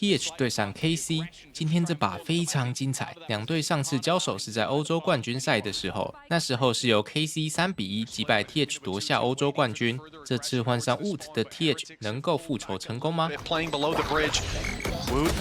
TH 对上 KC， 今天这把非常精彩。两队上次交手是在欧洲冠军赛的时候，那时候是由 KC 3-1击败 TH 夺下欧洲冠军。这次换上 Wo0t 的 TH 能够复仇成功吗？ Wo0t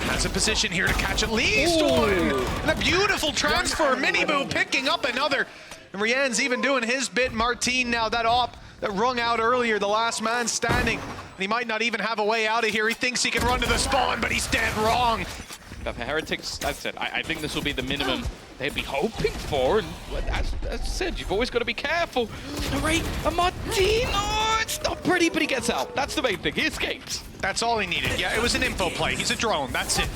has a position here to catch at least one. And a beautiful transfer. Miniboo picking up another. And Rian's even doing his bit. Martin now that op that rung out earlier, the last man standing. And he might not even have a way out of here. He thinks he can run to the spawn, but he's dead wrong. But for Heretics, as I said, I think this will be the minimum they'd be hoping for. And as I said, you've always got to be careful. Right, and Martin, oh, it's not pretty, but he gets out. That's the main thing. He escapes. That's all he needed. Yeah, it was an info play. He's a drone. That's it.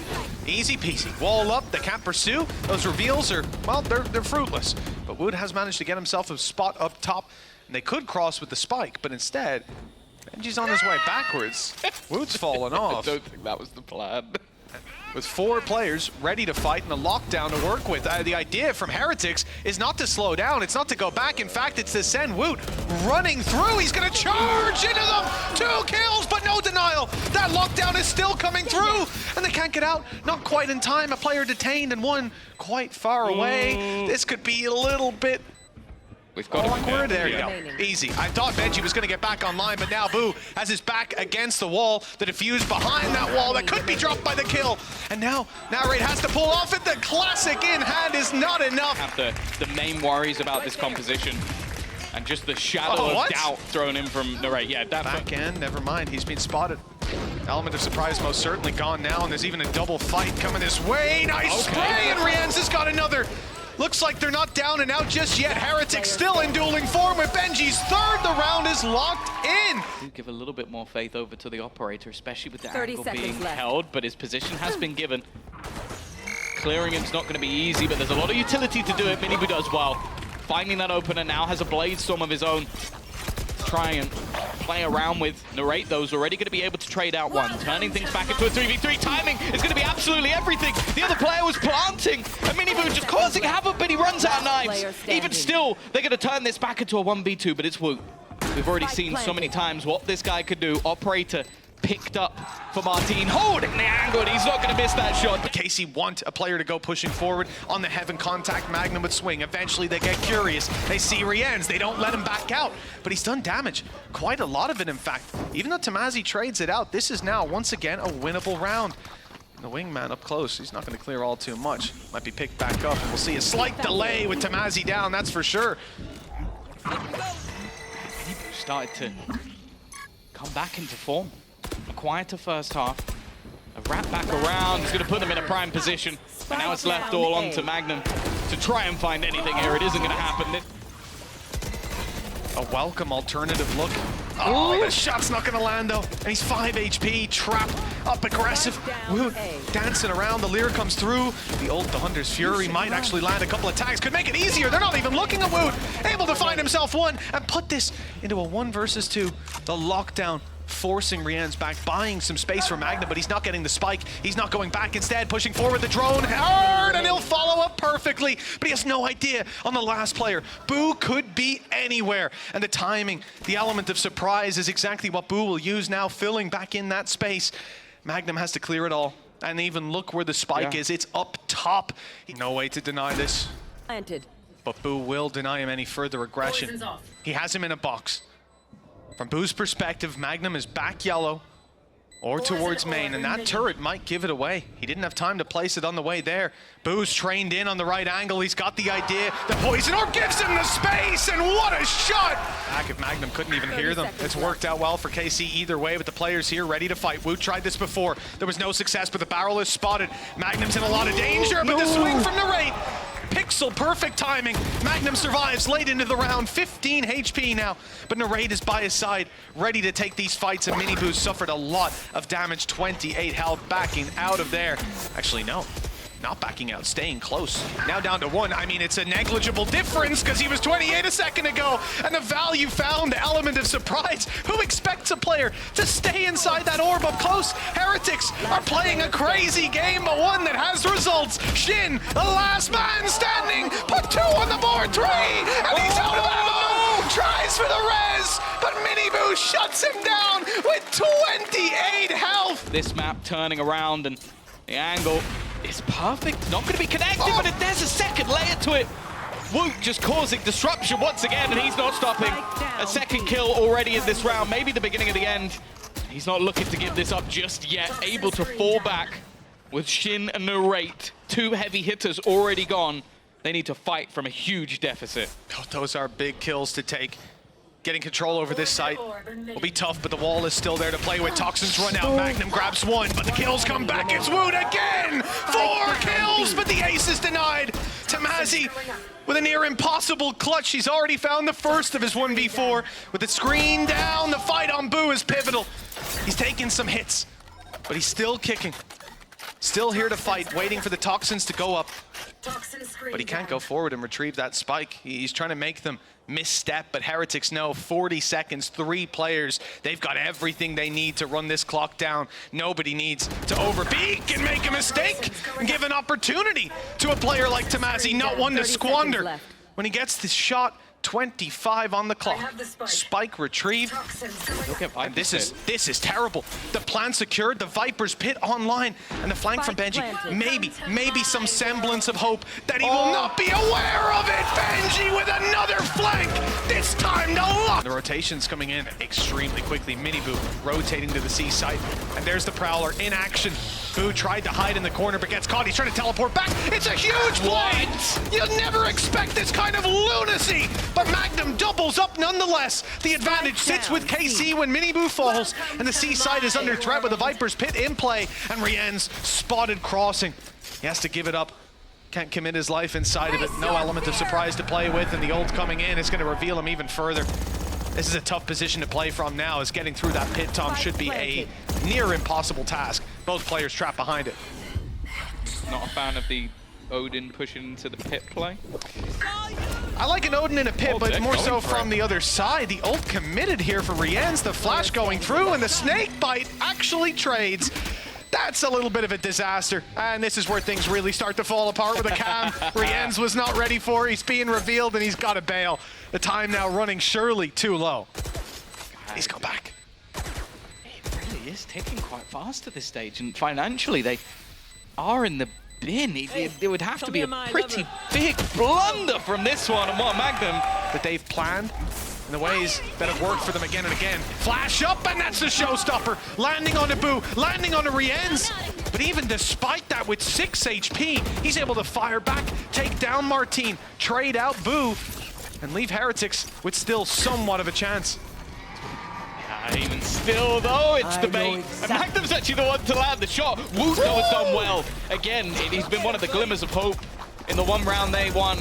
Easy peasy. Wall up. They can't pursue. Those reveals are, well, they're fruitless. But Wo0t has managed to get himself a spot up top. And they could cross with the spike, but instead, Benji's on his way backwards. Wo0t's fallen off. I don't think that was the plan. With 4 players ready to fight and a lockdown to work with. The idea from Heretics is not to slow down, it's not to go back. In fact, it's to send Wo0t running through. He's gonna charge into them. 2 kills, but no denial. That lockdown is still coming through, and they can't get out. Not quite in time. A player detained and one quite far away. This could be a little bit We've got awkward. There you go. Easy. I thought Benji was going to get back online, but now Boo has his back against the wall. The defuse behind that wall that could be dropped by the kill. And now Narrate has to pull off it. The classic in hand is not enough. Have the main worries about this composition. And just the shadow of doubt thrown in from Narrate. Yeah, that back end, never mind. He's been spotted. Element of surprise most certainly gone now, and there's even a double fight coming this way. Nice spray, and Rienz has got another. Looks like they're not down and out just yet. Heretics still in dueling form with Benji's third. The round is locked in. Give a little bit more faith over to the operator, especially with the angle being held, but his position has been given. Clearing him's not going to be easy, but there's a lot of utility to do it. Miniboo does well. Finding that opener now, has a blade storm of his own. Try and play around with. Narrate, though, is already going to be able to trade out one. Turning things back into a 3v3. Timing is going to be absolutely everything. The other player was planting. And Miniboo just causing havoc, but he runs out of knives. Even still, they're going to turn this back into a 1v2, but it's Wo0t. We've already seen so many times what this guy could do. Operator picked up for Martin, holding the angle, and he's not going to miss that shot. KC want a player to go pushing forward on the heaven contact. Magnum would swing. Eventually they get curious. They see Rienz. They don't let him back out, but he's done damage. Quite a lot of it, in fact. Even though Tamazi trades it out, this is now, once again, a winnable round. The wingman up close, he's not going to clear all too much. Might be picked back up, and we'll see a slight delay with Tamazi down, that's for sure. Started to come back into form. A quieter first half. A wrap back around. He's going to put them in a prime position. And now it's left all on to Magnum to try and find anything here. It isn't going to happen. A welcome alternative look. Oh, the shot's not going to land, though. And he's 5 HP, trapped, up aggressive. Wo0t dancing around. The Lear comes through. The ult, the Hunter's Fury, might actually land a couple of tags. Could make it easier. They're not even looking at Wo0t. Able to find himself one and put this into a 1 versus 2. The lockdown forcing Rienz back, buying some space for Magnum, but he's not getting the spike. He's not going back. Instead, pushing forward the drone hard, and he'll follow up perfectly, but he has no idea on the last player. Boo could be anywhere, and the timing, the element of surprise is exactly what Boo will use now, filling back in that space. Magnum has to clear it all, and even look where the spike is. It's up top. No way to deny this. But Boo will deny him any further aggression. He has him in a box. From Boo's perspective, Magnum is back yellow or towards main, and that turret might give it away. He didn't have time to place it on the way there. Boo's trained in on the right angle. He's got the idea. The poison orb gives him the space, and what a shot! Back if Magnum couldn't even hear them. It's worked out well for KC either way, but the players here ready to fight. Wo0t tried this before. There was no success, but the barrel is spotted. Magnum's in a lot of danger, but the swing from Narrate. Pixel perfect timing. Magnum survives late into the round, 15 HP now, but Narrate is by his side, ready to take these fights, and Miniboo suffered a lot of damage, 28 health, backing out of there. Actually, no, not backing out, staying close. Now down to 1. I mean, it's a negligible difference because he was 28 a second ago, and the value found, the element of surprise. Who expects a player to stay inside that orb up close? Heretics are playing a crazy game, but one that has results. Shin, the last man standing, put 2 on the board, 3, and he's out of ammo! tries for the res, but Miniboo shuts him down with 28 health. This map turning around and the angle is perfect. Not going to be connected, but there's a second layer to it. Wo0t just causing disruption once again, and he's not stopping. A second kill already in this round, maybe the beginning of the end. He's not looking to give this up just yet. Able to fall back with Shin and Narrate. Two heavy hitters already gone. They need to fight from a huge deficit. Oh, those are big kills to take. Getting control over this site will be tough, but the wall is still there to play with. Toxins run out, Magnum grabs one, but the kills come back. It's Wo0t again! 4 kills, but the ace is denied. Tamazi with a near impossible clutch. He's already found the first of his 1v4. With the screen down, the fight on Boo is pivotal. He's taking some hits, but he's still kicking. Still here to fight, waiting for the Toxins to go up. But he can't go forward and retrieve that spike. He's trying to make them misstep, but Heretics know 40 seconds, 3 players. They've got everything they need to run this clock down. Nobody needs to overpeak and make a mistake and give an opportunity to a player like Tamazi, not one to squander. When he gets this shot, 25 on the clock. Spike retrieved. And this is terrible. The plan secured, the Viper's pit online, and the flank from Benji. Maybe some semblance of hope that he will not be aware of it. Benji with another flank. This time, no luck. The rotation's coming in extremely quickly. Miniboo rotating to the C site, and there's the Prowler in action. Boo tried to hide in the corner, but gets caught. He's trying to teleport back. It's a huge play. You'll never expect this kind of lunacy. But Magnum doubles up nonetheless. The advantage sits with KC when Miniboo falls, and the C side is under threat with the Viper's pit in play, and Rien's spotted crossing. He has to give it up. Can't commit his life inside of it. No element of surprise to play with, and the ult coming in is going to reveal him even further. This is a tough position to play from now, as getting through that pit, Tom, should be a near impossible task. Both players trapped behind it. Not a fan of the Odin pushing into the pit play. I like an Odin in a pit, but more so from the other side. The ult committed here for Rien's, the flash going through, and the snake bite actually trades. That's a little bit of a disaster, and this is where things really start to fall apart with a cam. Rien's was not ready for. He's being revealed, and he's got to bail. The time now running surely too low. He's gone back. It really is ticking quite fast at this stage, and financially they are in the bin. It would have to be a pretty big blunder from this one, and what Magnum that they've planned in the ways that have worked for them again and again. Flash up, and that's the showstopper. Landing on the Boo, landing on the Rien's. But even despite that, with 6 HP, he's able to fire back, take down Martine, trade out Boo, and leave Heretics with still somewhat of a chance. Even still, though, it's the bait. And Magnum's actually the one to land the shot. Wo0t, though, has done well. Again, he's been one of the glimmers of hope in the one round they won.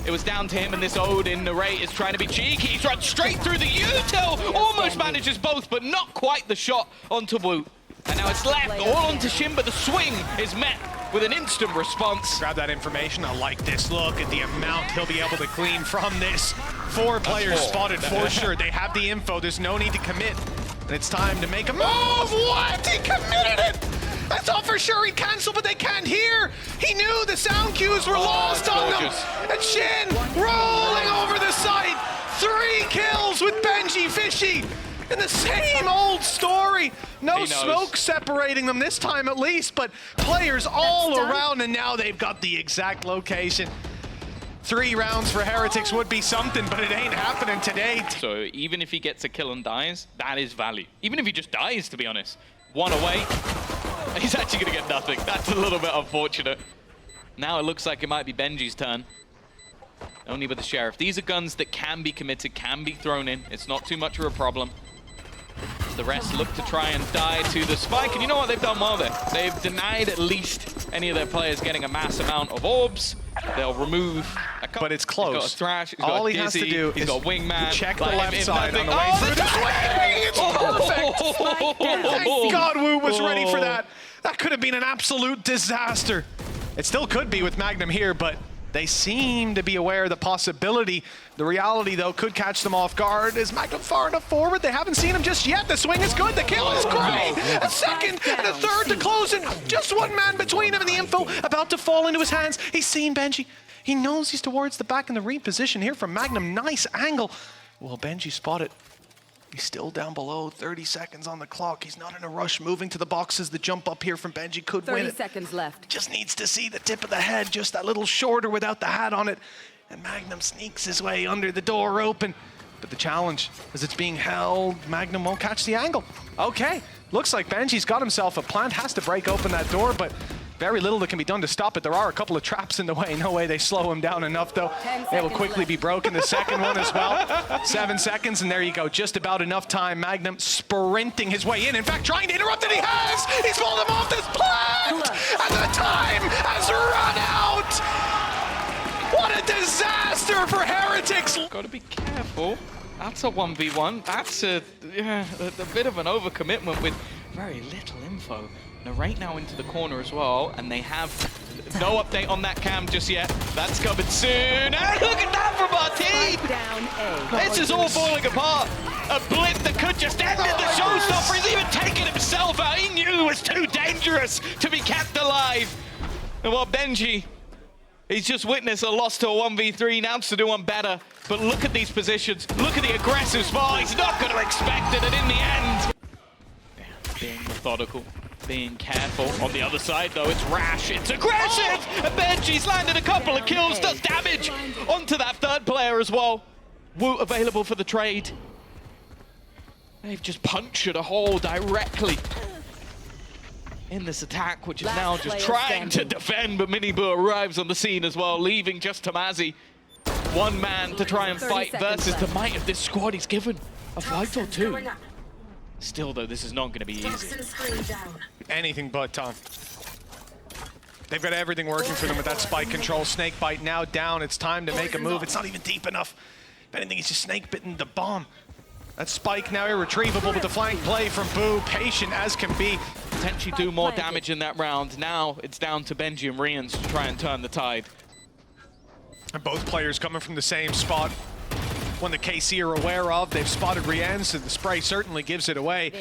It was down to him, and this Odin. Narrate is trying to be cheeky. He's run straight through the util. Almost manages both, but not quite the shot onto Wo0t. And now it's left all onto Shin, but the swing is met with an instant response. Grab that information. I like this. Look at the amount he'll be able to glean from this. 4 players spotted for sure. They have the info. There's no need to commit. And it's time to make a move. What? He committed it! I thought for sure he'd cancel, but they can't hear. He knew the sound cues were lost on them. And Shin rolling over the site. 3 kills with Benji Fishy. And the same old story. No smoke separating them this time at least, but players all around, and now they've got the exact location. 3 rounds for Heretics would be something, but it ain't happening today. So even if he gets a kill and dies, that is value. Even if he just dies, to be honest. 1 away, he's actually going to get nothing. That's a little bit unfortunate. Now it looks like it might be Benji's turn. Only with the Sheriff. These are guns that can be committed, can be thrown in. It's not too much of a problem. The rest look to try and die to the spike, and you know what? They've done well there. They've denied at least any of their players getting a mass amount of orbs. They'll remove a couple. But it's close. He's got a Thrash, he's all got he has to do he's is got Wingman. Check the left side on the way through the swing. It's perfect. Thank God Wo0t was ready for that. That could have been an absolute disaster. It still could be with Magnum here, but they seem to be aware of the possibility. The reality, though, could catch them off guard. Is Magnum far enough forward? They haven't seen him just yet. The swing is good. The kill is great. A second and a third to close it. Just 1 man between him and the info about to fall into his hands. He's seen Benji. He knows he's towards the back in the reposition here from Magnum. Nice angle. Will Benji spot it? He's still down below, 30 seconds on the clock. He's not in a rush, moving to the boxes. The jump up here from Benji could win it. 30 seconds left. Just needs to see the tip of the head, just that little shorter without the hat on it. And Magnum sneaks his way under the door open. But the challenge, as it's being held, Magnum won't catch the angle. Okay, looks like Benji's got himself a plant, has to break open that door, but very little that can be done to stop it. There are a couple of traps in the way. No way they slow him down enough, though. They will quickly be broken. The second one as well. 7 seconds, and there you go. Just about enough time. Magnum sprinting his way in. In fact, trying to interrupt, and he has! He's pulled him off this plant! And the time has run out! What a disaster for Heretics! Got to be careful. That's a 1v1. That's a bit of an overcommitment with very little info. Narrate now into the corner as well, and they have no update on that cam just yet. That's coming soon. And look at that from Martin! Down A. This is all falling apart. A blip that could just end it. The showstopper. He's even taken himself out. He knew it was too dangerous to be kept alive. And well, Benji, he's just witnessed a loss to a 1v3. Now to do one better. But look at these positions. Look at the aggressive spot. He's not going to expect it, and in the end, being methodical. Being careful. On the other side, though, it's rash, it's aggressive! And Benji's landed a couple of kills, does damage onto that third player as well. Wo0t available for the trade. They've just punctured a hole directly in this attack, which is now just trying to defend, but Minibu arrives on the scene as well, leaving just Tamazi. One man to try and fight versus the might of this squad. He's given a fight or two. Still, though, this is not going to be easy. Anything but, Tom. They've got everything working for them with that spike control. Snake bite now down. It's time to make a move. It's not even deep enough. If anything, he's just snake bitten the bomb. That spike now irretrievable with the flank play from Boo. Patient as can be. Potentially do more damage in that round. Now it's down to Benji and Rians to try and turn the tide. And both players coming from the same spot. One that KC are aware of. They've spotted Rian, so the spray certainly gives it away.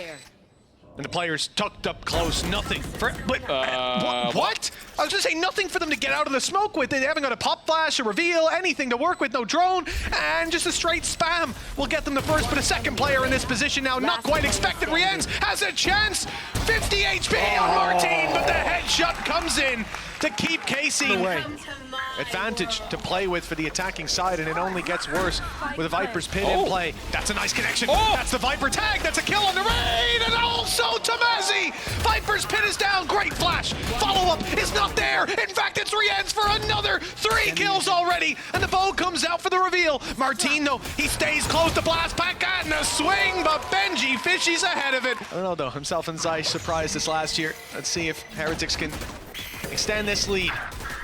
And the players tucked up close, nothing. What? I was gonna say nothing for them to get out of the smoke with. They haven't got a pop flash, a reveal, anything to work with, no drone, and just a straight spam will get them the first, but a second player in this position now, not quite expected. Rienz has a chance, 50 HP on Martin, but the headshot comes in to keep KC away. Advantage to play with for the attacking side, and it only gets worse with a Viper's Pit in play. That's a nice connection. That's the Viper tag. That's a kill on the raid, and also Tamazi. Viper's Pit is down. Great flash. Follow-up is not there. In fact, it's Rienz for another 3 kills already, and the bow comes out for the reveal. Martin, though, he stays close to blast back and a swing, but Benji fishies ahead of it. I don't know, though. Himself and Zeiss surprised us last year. Let's see if Heretics can extend this lead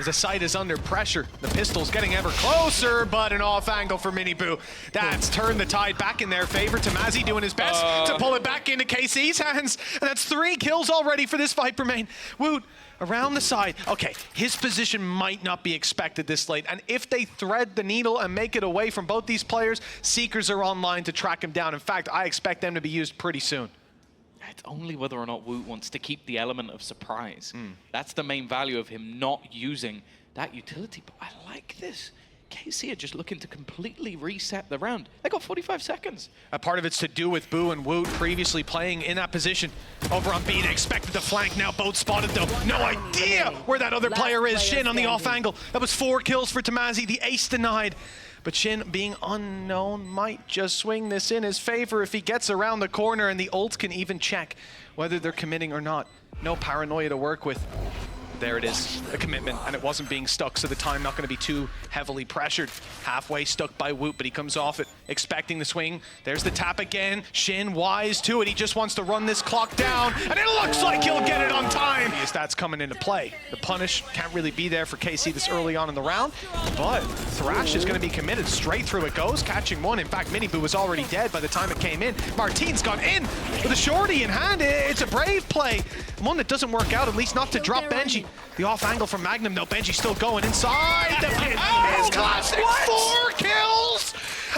as the site is under pressure. The pistol's getting ever closer, but an off angle for Minibu. That's turned the tide back in their favor. Tamazi doing his best to pull it back into KC's hands. And that's 3 kills already for this Viper main. Wo0t around the side. Okay, his position might not be expected this late. And if they thread the needle and make it away from both these players, Seekers are online to track him down. In fact, I expect them to be used pretty soon. It's only whether or not Wo0t wants to keep the element of surprise. That's the main value of him not using that utility. But I like this. KC are just looking to completely reset the round. They got 45 seconds. A part of it's to do with Boo and Wo0t previously playing in that position. Over on B, they expected the flank. Now both spotted, though. No idea where that other player is. Shin on the off angle. That was 4 kills for Tamazi. The ace denied. But Shin, being unknown, might just swing this in his favor if he gets around the corner, and the ult can even check whether they're committing or not. No paranoia to work with. There it is, a commitment, and it wasn't being stuck, so the time not going to be too heavily pressured. Halfway stuck by Wo0t, but he comes off it, expecting the swing. There's the tap again. Shin wise to it. He just wants to run this clock down, and it looks like he'll get it on time. That's coming into play. The punish can't really be there for KC this early on in the round, but Thrash is going to be committed. Straight through it goes, catching one. In fact, Minibu was already dead by the time it came in. Martin's gone in with a shorty in hand. It's a brave play. One that doesn't work out, at least not to drop Benji. The off angle from Magnum, though. Benji still going inside the pit. His classic 4 kills.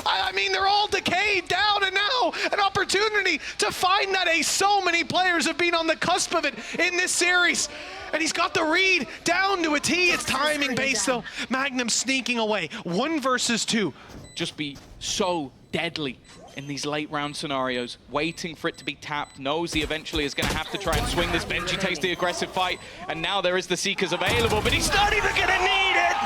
I mean, they're all decayed down, and now an opportunity to find that ace. So many players have been on the cusp of it in this series. And he's got the read down to a T. It's timing based, though. Magnum sneaking away. 1 versus 2. Just be so deadly in these late round scenarios, waiting for it to be tapped, knows he eventually is going to have to try and swing this. Benji takes the aggressive fight, and now there is the Seekers available, but he's not even going to need it!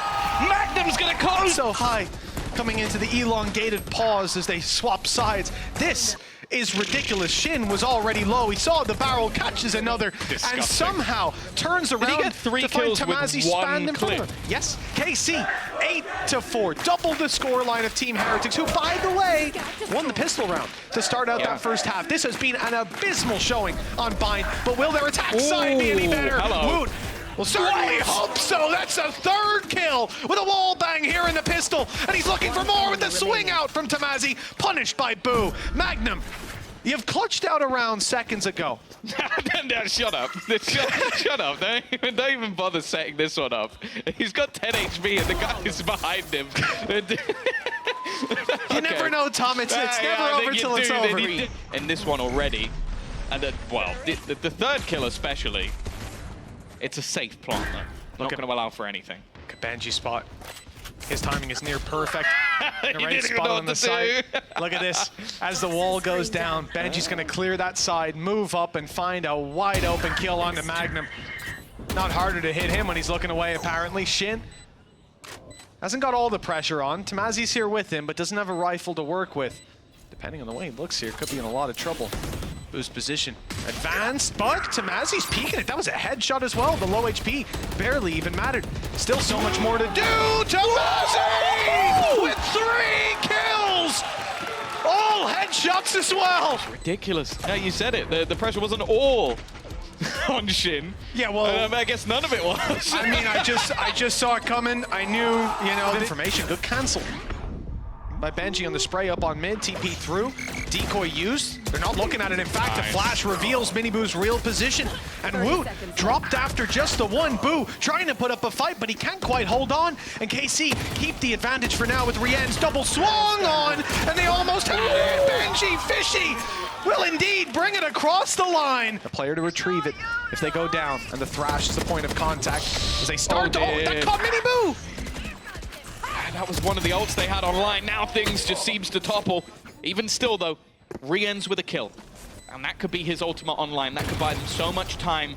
Magnum's going to close! So high, coming into the elongated pause as they swap sides. This is ridiculous. Shin was already low. He saw the barrel, catches another, Disgusting. and somehow turns around. Did he get 3 to find kills Tamazi with one spanned in front of clip? him. Yes, KC 8-4, double the scoreline of Team Heretics, who, by the way, won the pistol round to start out that first half. This has been an abysmal showing on Bind, but will their attack side be any better? Hello. Woot will certainly hope so. That's a third kill with a wall bang here in the pistol, and he's looking for more with the swing out from Tamazi, punished by Boo. Magnum, you've clutched out a round seconds ago. Shut up. Shut up. Don't even bother setting this one up. He's got 10 HP and the guy is behind him. You never know, Tom. It's never over till it's over. In this one already, and well, the third kill especially, it's a safe plant though. Not going to allow for anything. Benji spot. His timing is near perfect. The He right didn't even spot know on the what to side. do. Look at this. As the wall goes down, Benji's going to clear that side, move up, and find a wide open kill onto Magnum. Not harder to hit him when he's looking away, apparently. Shin hasn't got all the pressure on. Tamazi's here with him, but doesn't have a rifle to work with. Depending on the way he looks here, could be in a lot of trouble. Boo's position advanced, but Tamazi's peeking it. That was a headshot as well. The low HP barely even mattered. Still so much more to do. Tamazi with 3 kills. All headshots as well. Ridiculous. Yeah, you said it. The pressure wasn't all on Shin. Yeah, well, I guess none of it was. I mean, I just saw it coming. I knew, you know, the information. Good cancel by Benji on the spray up on mid. TP through. Decoy used. They're not looking at it. In fact, the flash reveals Miniboo's real position. And Woot dropped after just the one. Boo trying to put up a fight, but he can't quite hold on. And KC keep the advantage for now with Rien's double swung on. And they almost had it. Benji Fishy will indeed bring it across the line. The player to retrieve it if they go down. And the thrash is the point of contact as they start to hold. That caught Miniboo. That was one of the ults they had online. Now things just seems to topple. Even still, though, Rien's with a kill. And that could be his ultimate online. That could buy them so much time.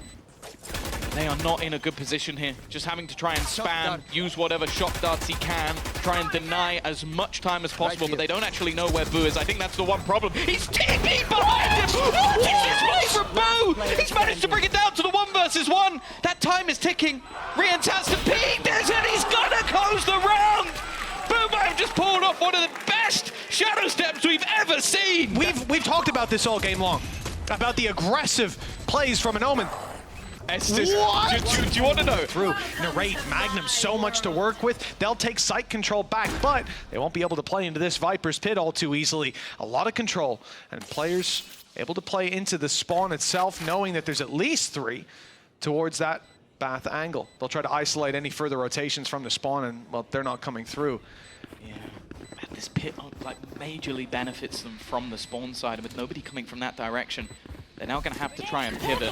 They are not in a good position here. Just having to try and spam, use whatever shock darts he can, try and deny as much time as possible, but they don't actually know where Boo is. I think that's the one problem. He's TP behind him! What is this play from Boo? He's managed to bring it down to the 1 versus 1. That time is ticking. Rien's has to peek. There's it. He's gonna close the round. Boo might have just pulled off one of the best shadow steps we've ever seen. We've talked about this all game long, about the aggressive plays from an Omen. Estes, What? do you want to know? Through Narrate, Magnum, so much to work with. They'll take site control back, but they won't be able to play into this Viper's pit all too easily. A lot of control, and players able to play into the spawn itself, knowing that there's at least 3 towards that Bath angle. They'll try to isolate any further rotations from the spawn, and, well, they're not coming through. Yeah, man, this pit like majorly benefits them from the spawn side, and with nobody coming from that direction, they're now going to have to try and pivot.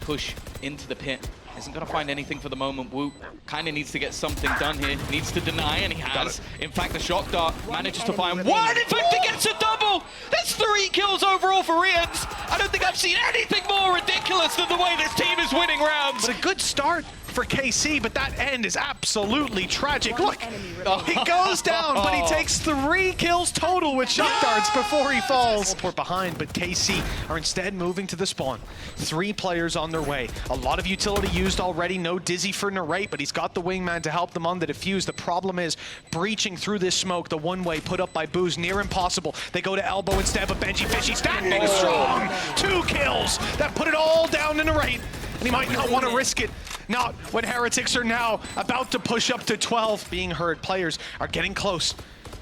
Push into the pit. Isn't going to find anything for the moment. Woot kind of needs to get something done here. Needs to deny, and he has. In fact, the shock dart manages to find one. In fact, he gets a double. That's 3 kills overall for Rien's. I don't think I've seen anything more ridiculous than the way this team is winning rounds. It's a good start for KC, but that end is absolutely tragic. Look, he goes down, but he takes 3 kills total with shock darts before he falls. We're behind, but KC are instead moving to the spawn. 3 players on their way. A lot of utility used already. No Dizzy for Narrate, but he's got the wingman to help them on the defuse. The problem is breaching through this smoke. The one-way put up by Boo's near impossible. They go to elbow instead, but Benji Fishy standing strong. 2 kills that put it all down to Narrate. And he might not want to risk it. Not when Heretics are now about to push up to 12. Being heard, players are getting close.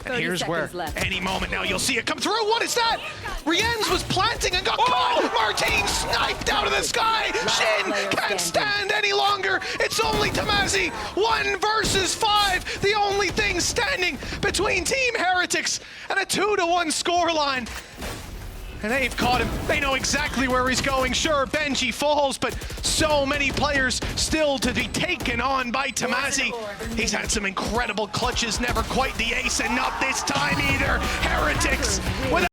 And here's where, any moment now, you'll see it come through. What is that? Rien's was planting and got caught. Martine sniped out of the sky. Shin can't stand any longer. It's only Tamazi. 1 versus 5. The only thing standing between Team Heretics and a 2-1 scoreline. And they've caught him. They know exactly where he's going. Sure, Benji falls, but so many players still to be taken on by Tamazi. He's had some incredible clutches, never quite the ace, and not this time either. Heretics with